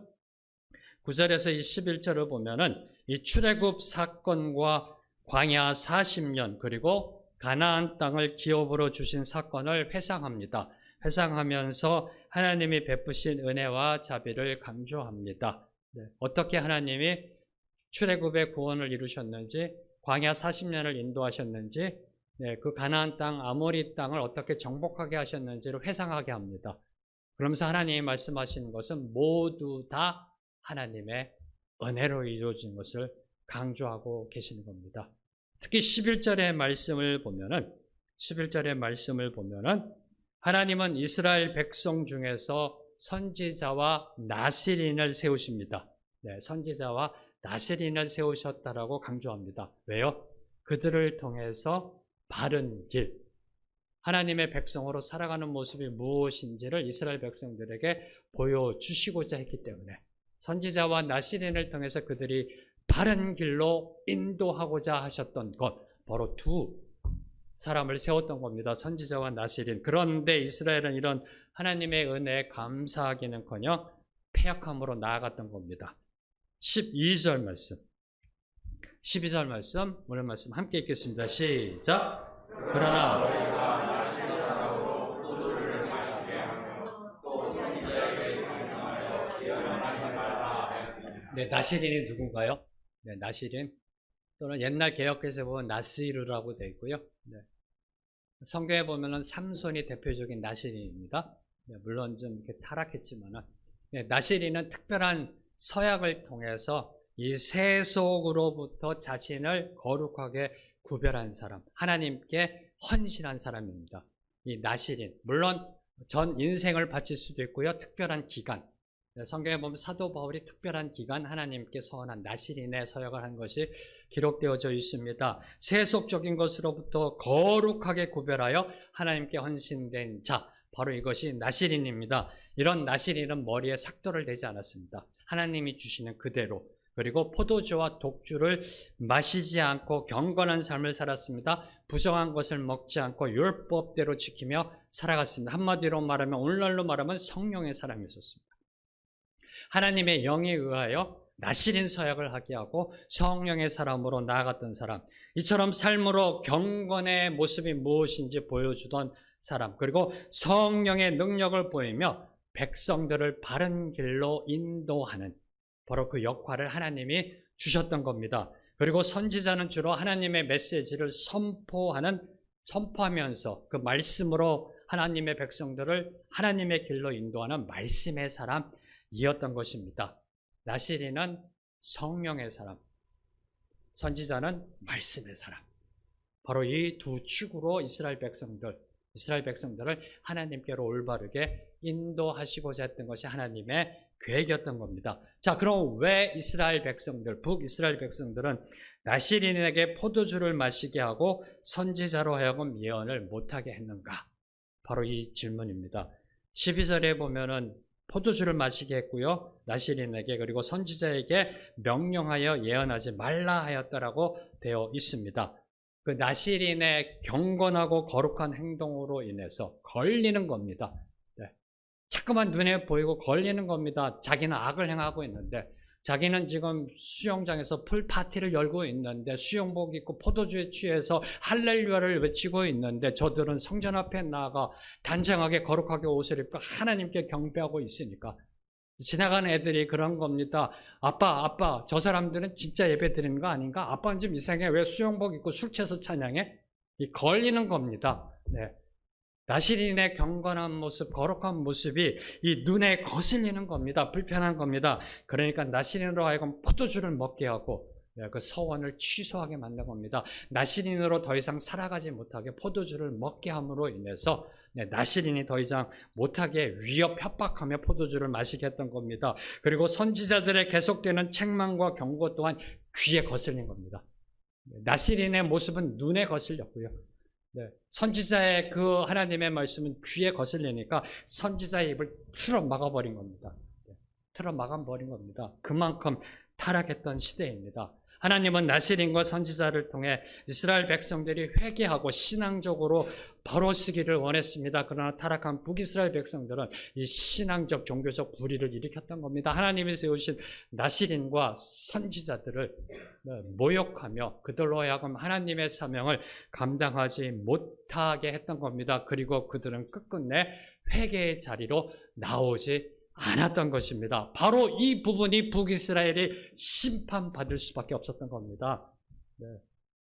9절에서 이 11절을 보면은 이 출애굽 사건과 광야 40년 그리고 가나안 땅을 기업으로 주신 사건을 회상합니다. 회상하면서 하나님이 베푸신 은혜와 자비를 강조합니다. 네. 어떻게 하나님이 출애굽의 구원을 이루셨는지, 광야 40년을 인도하셨는지, 네, 그 가나안 땅, 아모리 땅을 어떻게 정복하게 하셨는지를 회상하게 합니다. 그러면서 하나님이 말씀하시는 것은 모두 다 하나님의 은혜로 이루어진 것을 강조하고 계시는 겁니다. 특히 11절의 말씀을 보면은 하나님은 이스라엘 백성 중에서 선지자와 나시린을 세우십니다. 네, 선지자와 나시린을 세우셨다라고 강조합니다. 왜요? 그들을 통해서 바른 길, 하나님의 백성으로 살아가는 모습이 무엇인지를 이스라엘 백성들에게 보여주시고자 했기 때문에 선지자와 나시린을 통해서 그들이 바른 길로 인도하고자 하셨던 것, 바로 두 사람을 세웠던 겁니다. 선지자와 나시린. 그런데 이스라엘은 이런 하나님의 은혜에 감사하기는커녕 패역함으로 나아갔던 겁니다. 12절 말씀. 12절 말씀, 오늘 말씀 함께 읽겠습니다. 시작. 그러나 네, 나시린이 누군가요? 네, 나시린 또는 옛날 개역에서 보면 나시르라고 되어 있고요. 네. 성경에 보면은 삼손이 대표적인 나시린입니다. 네, 물론 좀 이렇게 타락했지만은 네, 나시린은 특별한 서약을 통해서 이 세속으로부터 자신을 거룩하게 구별한 사람, 하나님께 헌신한 사람입니다. 이 나시린, 물론 전 인생을 바칠 수도 있고요. 특별한 기간, 성경에 보면 사도 바울이 특별한 기간 하나님께 서원한 나시린의 서약을 한 것이 기록되어져 있습니다. 세속적인 것으로부터 거룩하게 구별하여 하나님께 헌신된 자, 바로 이것이 나시린입니다. 이런 나시린은 머리에 삭도를 대지 않았습니다. 하나님이 주시는 그대로, 그리고 포도주와 독주를 마시지 않고 경건한 삶을 살았습니다. 부정한 것을 먹지 않고 율법대로 지키며 살아갔습니다. 한마디로 말하면, 오늘날로 말하면 성령의 사람이었습니다. 하나님의 영에 의하여 나시린 서약을 하게 하고 성령의 사람으로 나아갔던 사람, 이처럼 삶으로 경건의 모습이 무엇인지 보여주던 사람, 그리고 성령의 능력을 보이며 백성들을 바른 길로 인도하는, 바로 그 역할을 하나님이 주셨던 겁니다. 그리고 선지자는 주로 하나님의 메시지를 선포하면서 그 말씀으로 하나님의 백성들을 하나님의 길로 인도하는 말씀의 사람이었던 것입니다. 나시린은 성령의 사람, 선지자는 말씀의 사람. 바로 이 두 축으로 이스라엘 백성들을 하나님께로 올바르게 인도하시고자 했던 것이 하나님의 계획이었던 겁니다. 자, 그럼 왜 북이스라엘 백성들은 나시린에게 포도주를 마시게 하고 선지자로 하여금 예언을 못하게 했는가? 바로 이 질문입니다. 12절에 보면은 포도주를 마시게 했고요, 나시린에게, 그리고 선지자에게 명령하여 예언하지 말라 하였다라고 되어 있습니다. 그 나시린의 경건하고 거룩한 행동으로 인해서 걸리는 겁니다. 네. 자꾸만 눈에 보이고 걸리는 겁니다. 자기는 악을 행하고 있는데, 자기는 지금 수영장에서 풀파티를 열고 있는데, 수영복 입고 포도주에 취해서 할렐루야를 외치고 있는데, 저들은 성전 앞에 나아가 단정하게 거룩하게 옷을 입고 하나님께 경배하고 있으니까 지나가는 애들이 그런 겁니다. 아빠, 저 사람들은 진짜 예배 드리는 거 아닌가? 아빠는 좀 이상해. 왜 수영복 입고 술 취해서 찬양해? 이 걸리는 겁니다. 네. 나시린의 경건한 모습, 거룩한 모습이 이 눈에 거슬리는 겁니다. 불편한 겁니다. 그러니까 나시린으로 하여금 포도주를 먹게 하고 그 서원을 취소하게 만든 겁니다. 나시린으로 더 이상 살아가지 못하게 포도주를 먹게 함으로 인해서 나시린이 더 이상 못하게 협박하며 포도주를 마시게 했던 겁니다. 그리고 선지자들의 계속되는 책망과 경고 또한 귀에 거슬린 겁니다. 나시린의 모습은 눈에 거슬렸고요. 선지자의 그 하나님의 말씀은 귀에 거슬리니까 선지자의 입을 틀어 막아버린 겁니다. 그만큼 타락했던 시대입니다. 하나님은 나시린과 선지자를 통해 이스라엘 백성들이 회개하고 신앙적으로 바로 서기를 원했습니다. 그러나 타락한 북이스라엘 백성들은 이 신앙적, 종교적 불의를 일으켰던 겁니다. 하나님이 세우신 나시린과 선지자들을 모욕하며 그들로 하여금 하나님의 사명을 감당하지 못하게 했던 겁니다. 그리고 그들은 끝끝내 회개의 자리로 나오지 않았던 것입니다. 바로 이 부분이 북이스라엘이 심판받을 수밖에 없었던 겁니다.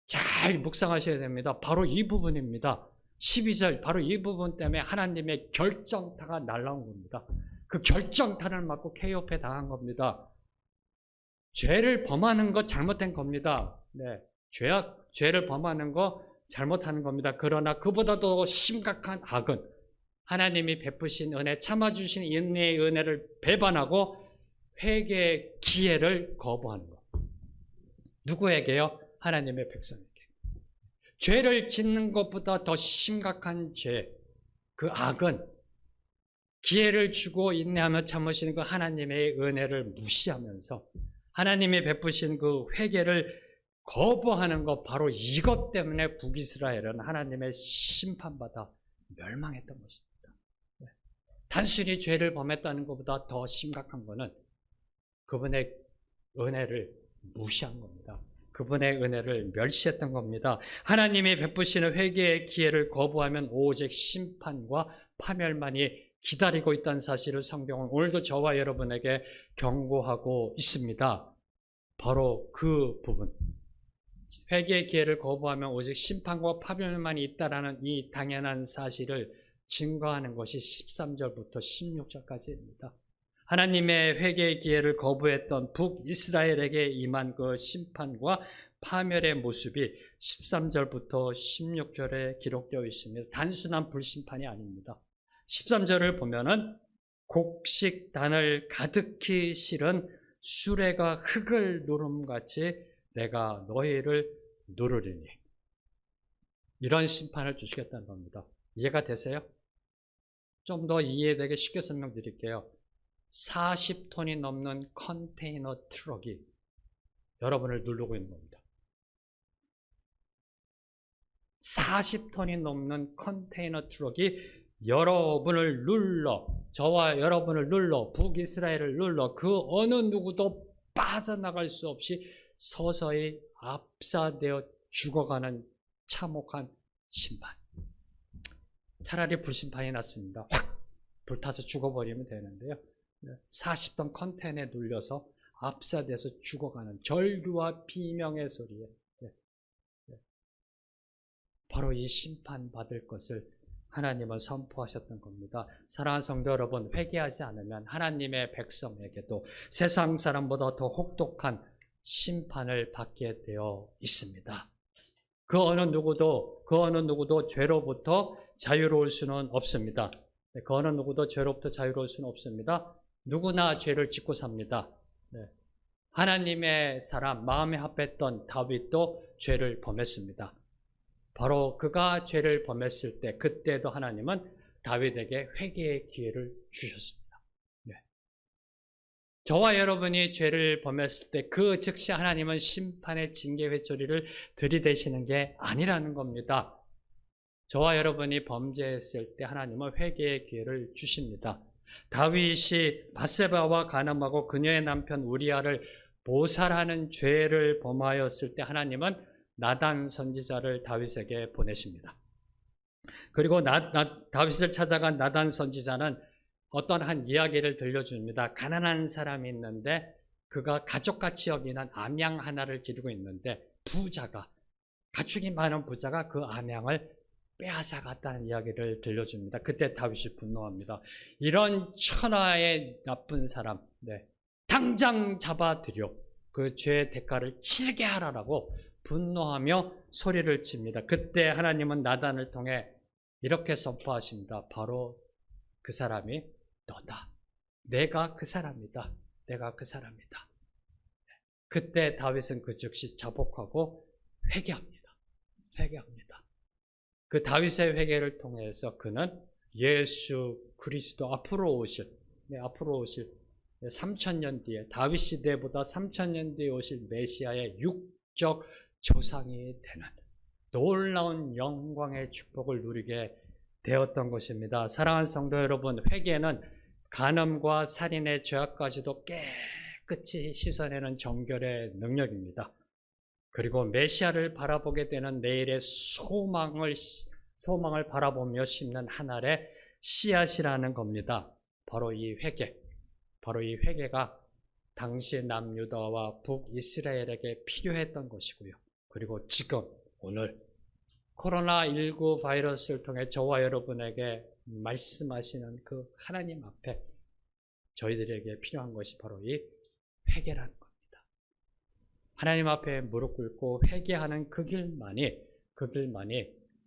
잘 묵상하셔야 됩니다. 바로 이 부분입니다. 12절, 바로 이 부분 때문에 하나님의 결정타가 날라온 겁니다. 그 결정타를 맞고 KO패 당한 겁니다. 죄를 범하는 것 잘못된 겁니다. 죄를 범하는 거 잘못하는 겁니다. 그러나 그보다도 심각한 악은 하나님이 베푸신 은혜, 참아주신 은혜의 은혜를 배반하고 회개의 기회를 거부하는 것. 누구에게요? 하나님의 백성에게. 죄를 짓는 것보다 더 심각한 죄, 그 악은 기회를 주고 인내하며 참으시는 그 하나님의 은혜를 무시하면서 하나님이 베푸신 그 회개를 거부하는 것, 바로 이것 때문에 북이스라엘은 하나님의 심판받아 멸망했던 것입니다. 단순히 죄를 범했다는 것보다 더 심각한 것은 그분의 은혜를 무시한 겁니다. 그분의 은혜를 멸시했던 겁니다. 하나님이 베푸시는 회개의 기회를 거부하면 오직 심판과 파멸만이 기다리고 있다는 사실을 성경은 오늘도 저와 여러분에게 경고하고 있습니다. 바로 그 부분. 회개의 기회를 거부하면 오직 심판과 파멸만이 있다라는 이 당연한 사실을 증거하는 것이 13절부터 16절까지입니다. 하나님의 회개의 기회를 거부했던 북이스라엘에게 임한 그 심판과 파멸의 모습이 13절부터 16절에 기록되어 있습니다. 단순한 불심판이 아닙니다. 13절을 보면은 곡식단을 가득히 실은 수레가 흙을 누름같이 내가 너희를 누르리니, 이런 심판을 주시겠다는 겁니다. 이해가 되세요? 좀 더 이해되게 쉽게 설명드릴게요. 40톤이 넘는 컨테이너 트럭이 여러분을 누르고 있는 겁니다. 40톤이 넘는 컨테이너 트럭이 여러분을 눌러, 저와 여러분을 눌러, 북이스라엘을 눌러 그 어느 누구도 빠져나갈 수 없이 서서히 압사되어 죽어가는 참혹한 심판. 차라리 불심판이 낫습니다. 확 불타서 죽어버리면 되는데요. 40톤 컨테이너에 눌려서 압사돼서 죽어가는 절규와 비명의 소리에 바로 이 심판받을 것을 하나님은 선포하셨던 겁니다. 사랑하는 성도 여러분, 회개하지 않으면 하나님의 백성에게도 세상 사람보다 더 혹독한 심판을 받게 되어 있습니다. 그 어느 누구도 죄로부터 자유로울 수는 없습니다. 그 어느 누구도 죄로부터 자유로울 수는 없습니다. 누구나 죄를 짓고 삽니다. 하나님의 사람, 마음에 합했던 다윗도 죄를 범했습니다. 바로 그가 죄를 범했을 때, 그때도 하나님은 다윗에게 회개의 기회를 주셨습니다. 저와 여러분이 죄를 범했을 때 그 즉시 하나님은 심판의 징계 회초리를 들이대시는 게 아니라는 겁니다. 저와 여러분이 범죄했을 때 하나님은 회개의 기회를 주십니다. 다윗이 밧세바와 간음하고 그녀의 남편 우리아를 모살하는 죄를 범하였을 때 하나님은 나단 선지자를 다윗에게 보내십니다. 그리고 다윗을 찾아간 나단 선지자는 어떤 한 이야기를 들려줍니다. 가난한 사람이 있는데 그가 가족같이 여기는 암양 하나를 기르고 있는데 가축이 많은 부자가 그 암양을 빼앗아갔다는 이야기를 들려줍니다. 그때 다윗이 분노합니다. 이런 천하의 나쁜 사람, 당장 잡아들여 그 죄의 대가를 치르게 하라라고 분노하며 소리를 칩니다. 그때 하나님은 나단을 통해 이렇게 선포하십니다. 바로 그 사람이 너다. 내가 그 사람이다. 내가 그 사람이다. 그때 다윗은 그 즉시 자복하고 회개합니다. 그 다윗의 회개를 통해서 그는 예수 그리스도 앞으로 오실 3,000년 뒤에, 다윗 시대보다 3,000년 뒤에 오실 메시아의 육적 조상이 되는 놀라운 영광의 축복을 누리게 되었던 것입니다. 사랑하는 성도 여러분, 회개는 간음과 살인의 죄악까지도 깨끗이 씻어내는 정결의 능력입니다. 그리고 메시아를 바라보게 되는 내일의 소망을 바라보며 심는 한 알의 씨앗이라는 겁니다. 바로 이 회개가 당시 남유다와 북이스라엘에게 필요했던 것이고요. 그리고 지금 오늘 코로나19 바이러스를 통해 저와 여러분에게 말씀하시는 그 하나님 앞에 저희들에게 필요한 것이 바로 이 회개라는 겁니다. 하나님 앞에 무릎 꿇고 회개하는 그 길만이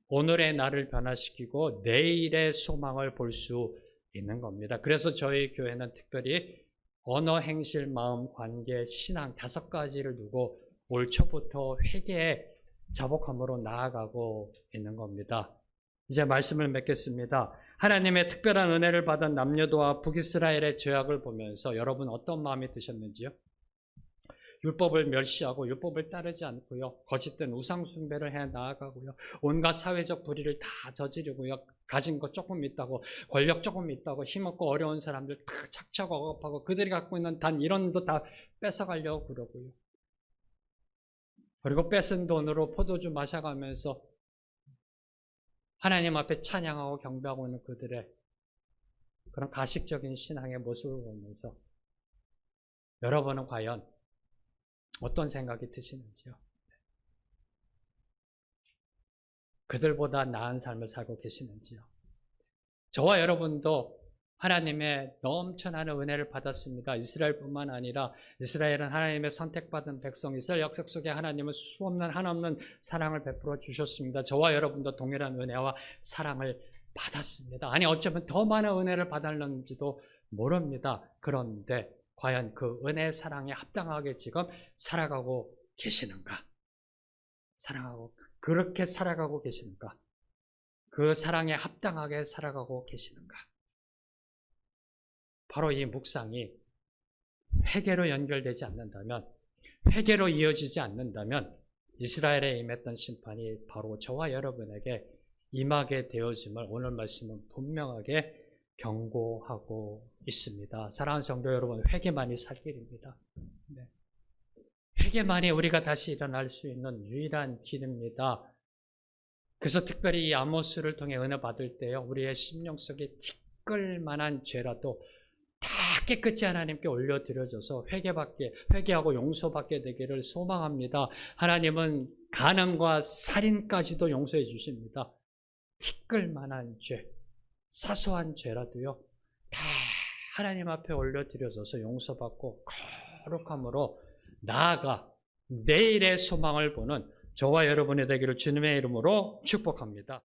오늘의 나를 변화시키고 내일의 소망을 볼 수 있는 겁니다. 그래서 저희 교회는 특별히 언어, 행실, 마음, 관계, 신앙 5가지를 두고 올 초부터 회개의 자복함으로 나아가고 있는 겁니다. 이제 말씀을 맺겠습니다. 하나님의 특별한 은혜를 받은 남유다와 북이스라엘의 죄악을 보면서 여러분 어떤 마음이 드셨는지요? 율법을 멸시하고 율법을 따르지 않고요. 거짓된 우상 숭배를 해 나아가고요. 온갖 사회적 불의를 다 저지르고요. 가진 것 조금 있다고, 권력 조금 있다고, 힘없고 어려운 사람들 다 착취하고 억압하고 그들이 갖고 있는 단 이런도 다 뺏어가려고 그러고요. 그리고 뺏은 돈으로 포도주 마셔가면서 하나님 앞에 찬양하고 경배하고 있는 그들의 그런 가식적인 신앙의 모습을 보면서 여러분은 과연 어떤 생각이 드시는지요? 그들보다 나은 삶을 살고 계시는지요? 저와 여러분도 하나님의 넘쳐나는 은혜를 받았습니다. 이스라엘뿐만 아니라 이스라엘은 하나님의 선택받은 백성, 이스라엘 역사 속에 하나님은 수없는 한없는 사랑을 베풀어 주셨습니다. 저와 여러분도 동일한 은혜와 사랑을 받았습니다. 아니 어쩌면 더 많은 은혜를 받았는지도 모릅니다. 그런데 과연 그 은혜 사랑에 합당하게 지금 살아가고 계시는가? 그렇게 살아가고 계시는가? 그 사랑에 합당하게 살아가고 계시는가? 바로 이 묵상이 회개로 연결되지 않는다면, 회개로 이어지지 않는다면 이스라엘에 임했던 심판이 바로 저와 여러분에게 임하게 되어짐을 오늘 말씀은 분명하게 경고하고 있습니다. 사랑하는 성도 여러분, 회개만이 살 길입니다. 네. 회개만이 우리가 다시 일어날 수 있는 유일한 길입니다. 그래서 특별히 이 아모스를 통해 은혜 받을 때요, 우리의 심령 속에 티끌만한 죄라도 다 깨끗이 하나님께 올려드려져서 회개하고 용서받게 되기를 소망합니다. 하나님은 간음과 살인까지도 용서해 주십니다. 티끌만한 죄, 사소한 죄라도요, 다 하나님 앞에 올려드려져서 용서받고 거룩함으로 나아가 내일의 소망을 보는 저와 여러분이 되기를 주님의 이름으로 축복합니다.